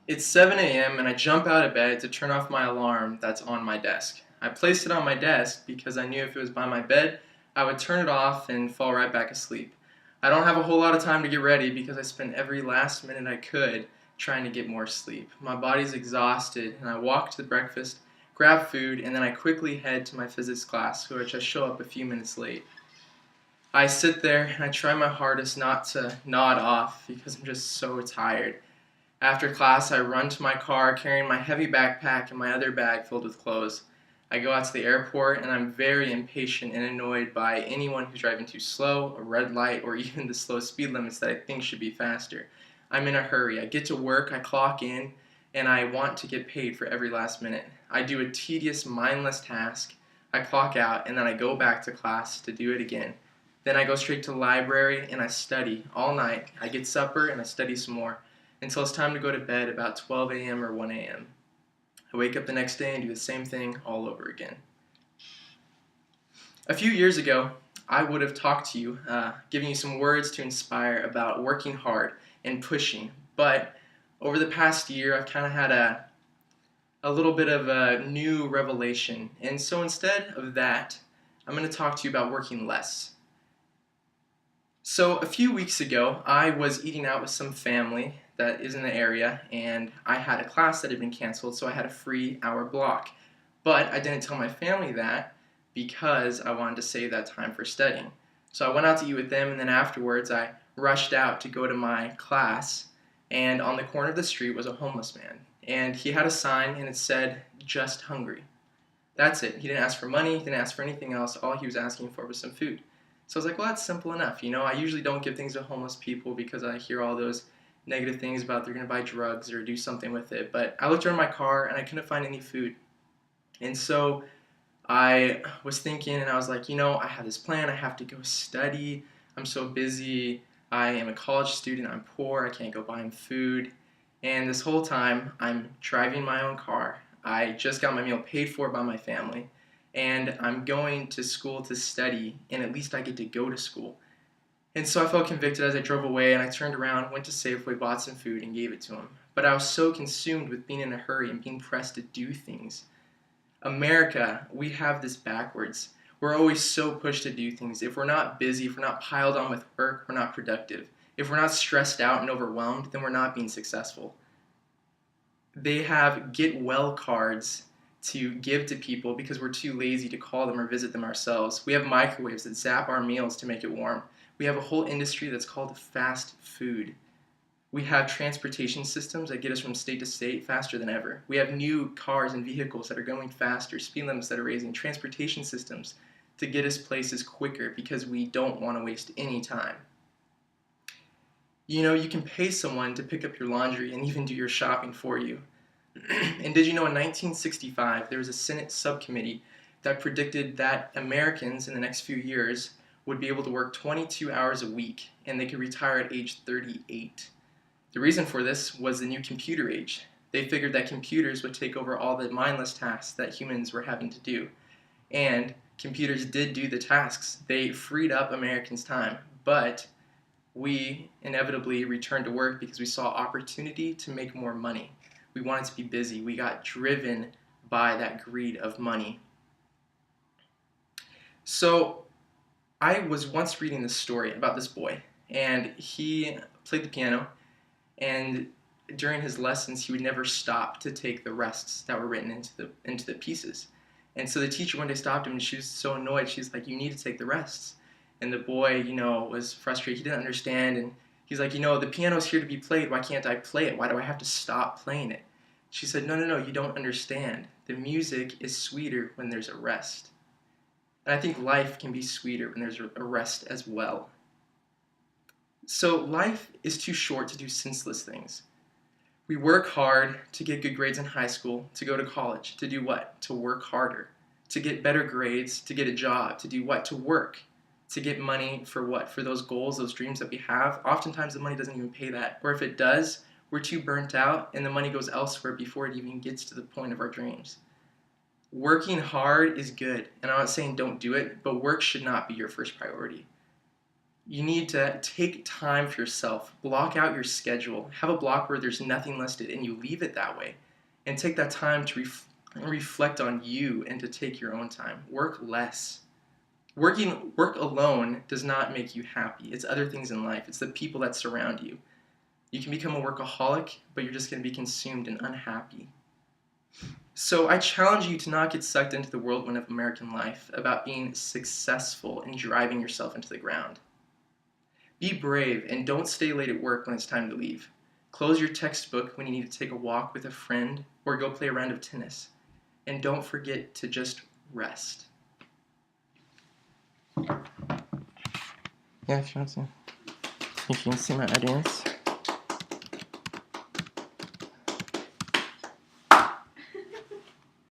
It's 7 a.m. and I jump out of bed to turn off my alarm that's on my desk. I placed it on my desk because I knew if it was by my bed, I would turn it off and fall right back asleep. I don't have a whole lot of time to get ready because I spent every last minute I could trying to get more sleep. My body's exhausted and I walk to the breakfast, grab food, and then I quickly head to my physics class, which I show up a few minutes late. I sit there and I try my hardest not to nod off because I'm just so tired. After class, I run to my car carrying my heavy backpack and my other bag filled with clothes. I go out to the airport and I'm very impatient and annoyed by anyone who's driving too slow, a red light, or even the slow speed limits that I think should be faster. I'm in a hurry. I get to work, I clock in, and I want to get paid for every last minute. I do a tedious, mindless task. I clock out and then I go back to class to do it again. Then I go straight to the library and I study all night. I get supper and I study some more until it's time to go to bed about 12 a.m. or 1 a.m. I wake up the next day and do the same thing all over again. A few years ago, I would have talked to you, giving you some words to inspire about working hard and pushing, but over the past year, I've kind of had a little bit of a new revelation, and so instead of that, I'm going to talk to you about working less. So a few weeks ago, I was eating out with some family that is in the area, and I had a class that had been canceled, so I had a free hour block. But I didn't tell my family that because I wanted to save that time for studying. So I went out to eat with them, and then afterwards I rushed out to go to my class, and on the corner of the street was a homeless man. And he had a sign, and it said, "Just hungry." That's it. He didn't ask for money, he didn't ask for anything else. All he was asking for was some food. So I was like, well, that's simple enough. I usually don't give things to homeless people because I hear all those negative things about they're going to buy drugs or do something with it. But I looked around my car and I couldn't find any food. And so I was thinking and I was like, I have this plan. I have to go study. I'm so busy. I am a college student. I'm poor. I can't go buy him food. And this whole time, I'm driving my own car. I just got my meal paid for by my family. And I'm going to school to study, and at least I get to go to school. And so I felt convicted as I drove away, and I turned around, went to Safeway, bought some food, and gave it to him. But I was so consumed with being in a hurry and being pressed to do things. America, we have this backwards. We're always so pushed to do things. If we're not busy, if we're not piled on with work, we're not productive. If we're not stressed out and overwhelmed, then we're not being successful. They have get well cards to give to people because we're too lazy to call them or visit them ourselves. We have microwaves that zap our meals to make it warm. We have a whole industry that's called fast food. We have transportation systems that get us from state to state faster than ever. We have new cars and vehicles that are going faster, speed limits that are raising, transportation systems to get us places quicker because we don't want to waste any time. You can pay someone to pick up your laundry and even do your shopping for you. And did you know in 1965 there was a Senate subcommittee that predicted that Americans in the next few years would be able to work 22 hours a week and they could retire at age 38. The reason for this was the new computer age. They figured that computers would take over all the mindless tasks that humans were having to do. And computers did do the tasks. They freed up Americans' time, but we inevitably returned to work because we saw opportunity to make more money. We wanted to be busy. We got driven by that greed of money. So I was once reading this story about this boy, and he played the piano, and during his lessons he would never stop to take the rests that were written into the pieces. And so the teacher one day stopped him and she was so annoyed. She's like, "You need to take the rests." And the boy, was frustrated. He didn't understand, and he's like, "The piano's here to be played. Why can't I play it? Why do I have to stop playing it?" She said, No, you don't understand. The music is sweeter when there's a rest. And I think life can be sweeter when there's a rest as well. So life is too short to do senseless things. We work hard to get good grades in high school, to go to college, to do what? To work harder, to get better grades, to get a job, to do what? To work, to get money for what? For those goals, those dreams that we have. Oftentimes the money doesn't even pay that, or if it does, we're too burnt out and the money goes elsewhere before it even gets to the point of our dreams. Working hard is good, and I'm not saying don't do it, but work should not be your first priority. You need to take time for yourself, block out your schedule, have a block where there's nothing listed, and you leave it that way. And take that time to reflect on you and to take your own time. Work less. Work alone does not make you happy. It's other things in life. It's the people that surround you. You can become a workaholic, but you're just going to be consumed and unhappy. So I challenge you to not get sucked into the whirlwind of American life about being successful and driving yourself into the ground. Be brave and don't stay late at work when it's time to leave. Close your textbook when you need to take a walk with a friend or go play a round of tennis. And don't forget to just rest. Yeah, if you want to. You can see my audience.